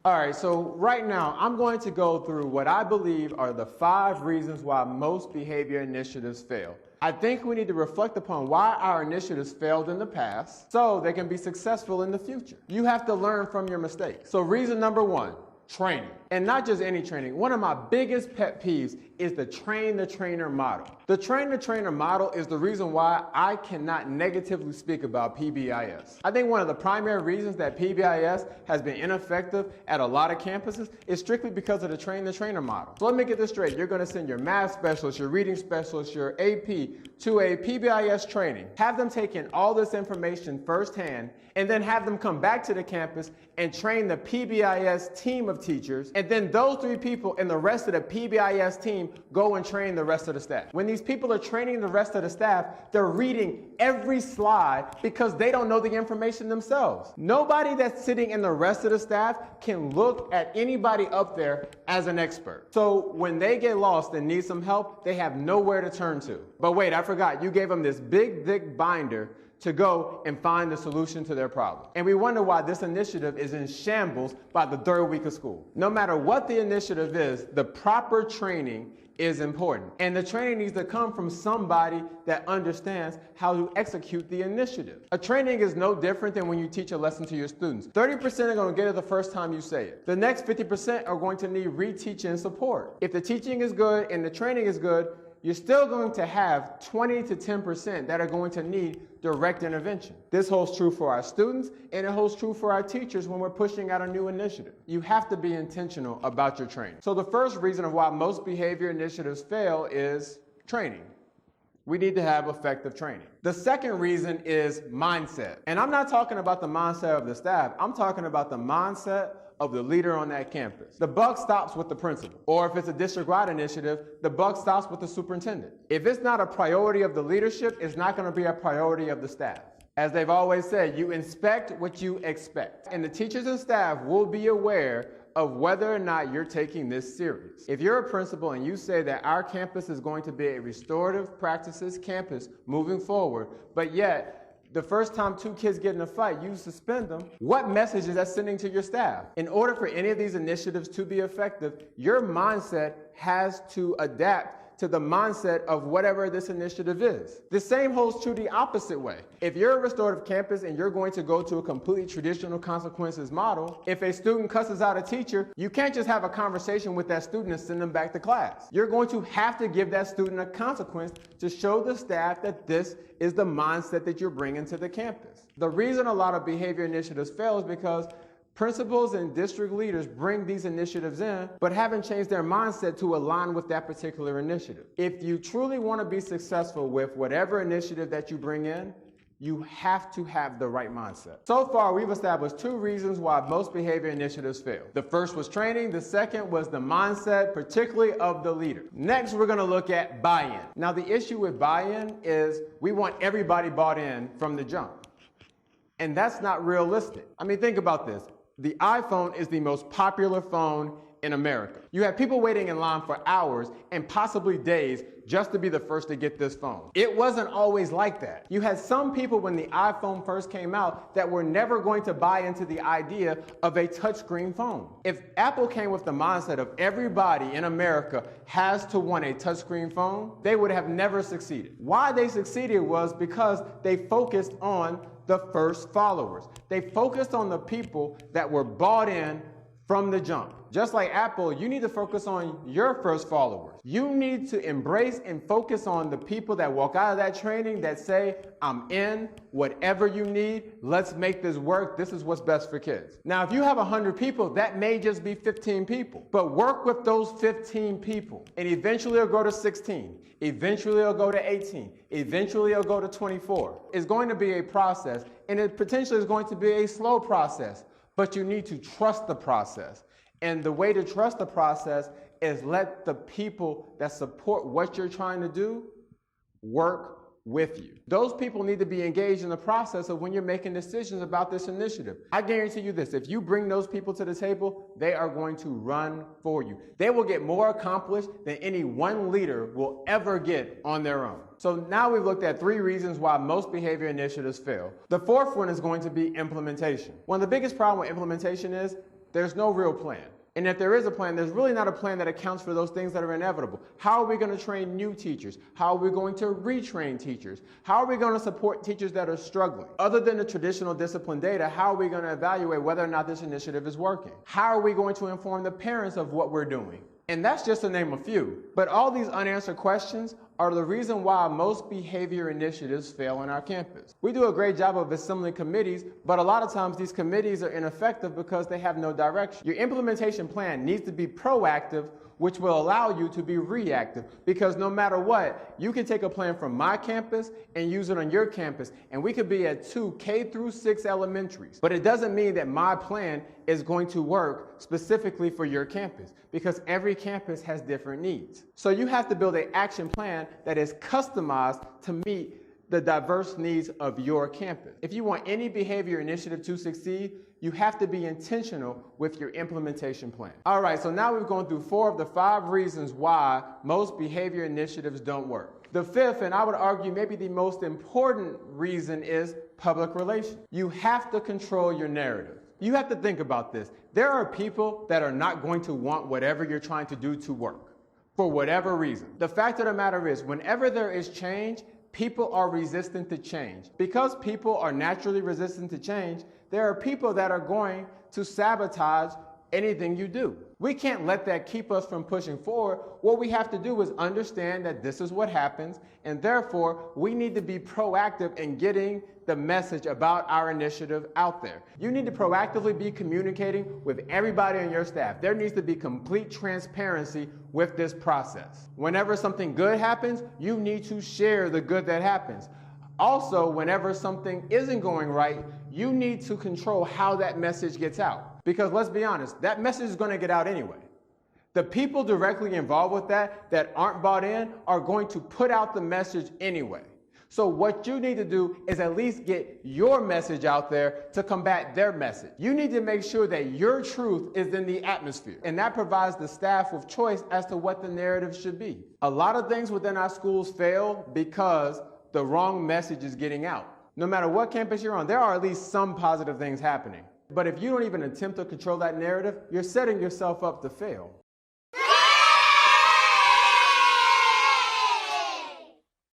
All right, so right now I'm going to go through what I believe are the 5 reasons why most behavior initiatives fail. I think we need to reflect upon why our initiatives failed in the past so they can be successful in the future. You have to learn from your mistakes. So reason number 1, training. And not just any training. One of my biggest pet peeves is the train the trainer model. The train the trainer model is the reason why I cannot negatively speak about PBIS. I think one of the primary reasons that PBIS has been ineffective at a lot of campuses is strictly because of the train the trainer model. So let me get this straight. You're going to send your math specialist, your reading specialist, your AP to a PBIS training. Have them take in all this information firsthand and then have them come back to the campus and train the PBIS team of teachers, and then those 3 people and the rest of the PBIS team go and train the rest of the staff. When these people are training the rest of the staff, they're reading every slide because they don't know the information themselves. Nobody that's sitting in the rest of the staff can look at anybody up there as an expert. So when they get lost and need some help, they have nowhere to turn to. But wait, I forgot, you gave them this big, thick binder to go and find the solution to their problem. And we wonder why this initiative is in shambles by the 3rd week of school. No matter what the initiative is, the proper training is important. And the training needs to come from somebody that understands how to execute the initiative. A training is no different than when you teach a lesson to your students. 30% are going to get it the first time you say it. The next 50% are going to need reteaching and support. If the teaching is good and the training is good, you're still going to have 20 to 10% that are going to need direct intervention. This holds true for our students, and it holds true for our teachers when we're pushing out a new initiative. You have to be intentional about your training. So the first reason of why most behavior initiatives fail is training. We need to have effective training. The second reason is mindset. And I'm not talking about the mindset of the staff. I'm talking about the mindset of the leader on that campus. The buck stops with the principal. Or if it's a district-wide initiative, the buck stops with the superintendent. If it's not a priority of the leadership, it's not going to be a priority of the staff. As they've always said, you inspect what you expect. And the teachers and staff will be aware of whether or not you're taking this serious. If you're a principal and you say that our campus is going to be a restorative practices campus moving forward, but yet the first time 2 kids get in a fight, you suspend them, what message is that sending to your staff? In order for any of these initiatives to be effective, your mindset has to adapt to the mindset of whatever this initiative is. The same holds true the opposite way. If you're a restorative campus and you're going to go to a completely traditional consequences model, if a student cusses out a teacher, you can't just have a conversation with that student and send them back to class. You're going to have to give that student a consequence to show the staff that this is the mindset that you're bringing to the campus. The reason a lot of behavior initiatives fail is because principals and district leaders bring these initiatives in, but haven't changed their mindset to align with that particular initiative. If you truly want to be successful with whatever initiative that you bring in, you have to have the right mindset. So far, we've established 2 reasons why most behavior initiatives fail. The first was training. The second was the mindset, particularly of the leader. Next, we're going to look at buy-in. Now, the issue with buy-in is we want everybody bought in from the jump. And that's not realistic. I mean, think about this. The iPhone is the most popular phone in America. You have people waiting in line for hours and possibly days just to be the first to get this phone. It wasn't always like that. You had some people when the iPhone first came out that were never going to buy into the idea of a touchscreen phone. If Apple came with the mindset of everybody in America has to want a touchscreen phone, they would have never succeeded. Why they succeeded was because they focused on the first followers. They focused on the people that were bought in from the jump. Just like Apple, you need to focus on your first followers. You need to embrace and focus on the people that walk out of that training that say, I'm in, whatever you need, let's make this work, this is what's best for kids. Now, if you have 100 people, that may just be 15 people, but work with those 15 people, and eventually it'll go to 16, eventually it'll go to 18, eventually it'll go to 24. It's going to be a process, and it potentially is going to be a slow process, but you need to trust the process. And the way to trust the process is let the people that support what you're trying to do work with you. Those people need to be engaged in the process of when you're making decisions about this initiative. I guarantee you this, if you bring those people to the table, they are going to run for you. They will get more accomplished than any one leader will ever get on their own. So now we've looked at 3 reasons why most behavior initiatives fail. The 4th one is going to be implementation. One of the biggest problems with implementation is There's no real plan. And if there is a plan, there's really not a plan that accounts for those things that are inevitable. How are we going to train new teachers? How are we going to retrain teachers? How are we going to support teachers that are struggling? Other than the traditional discipline data, how are we going to evaluate whether or not this initiative is working? How are we going to inform the parents of what we're doing? And that's just to name a few. But all these unanswered questions are the reason why most behavior initiatives fail on our campus. We do a great job of assembling committees, but a lot of times these committees are ineffective because they have no direction. Your implementation plan needs to be proactive, which will allow you to be reactive, because no matter what, you can take a plan from my campus and use it on your campus, and we could be at 2 K-6 elementaries. But it doesn't mean that my plan is going to work specifically for your campus, because every campus has different needs. So you have to build an action plan that is customized to meet the diverse needs of your campus. If you want any behavior initiative to succeed, you have to be intentional with your implementation plan. All right, so now we've gone through 4 of the 5 reasons why most behavior initiatives don't work. The 5th, and I would argue maybe the most important reason, is public relations. You have to control your narrative. You have to think about this. There are people that are not going to want whatever you're trying to do to work, for whatever reason. The fact of the matter is, whenever there is change, people are resistant to change. Because people are naturally resistant to change, there are people that are going to sabotage anything you do. We can't let that keep us from pushing forward. What we have to do is understand that this is what happens, and therefore we need to be proactive in getting the message about our initiative out there. You need to proactively be communicating with everybody on your staff. There needs to be complete transparency with this process. Whenever something good happens, you need to share the good that happens. Also, whenever something isn't going right, you need to control how that message gets out. Because let's be honest, that message is going to get out anyway. The people directly involved with that aren't bought in are going to put out the message anyway. So what you need to do is at least get your message out there to combat their message. You need to make sure that your truth is in the atmosphere, and that provides the staff with choice as to what the narrative should be. A lot of things within our schools fail because the wrong message is getting out. No matter what campus you're on, there are at least some positive things happening. But if you don't even attempt to control that narrative, you're setting yourself up to fail.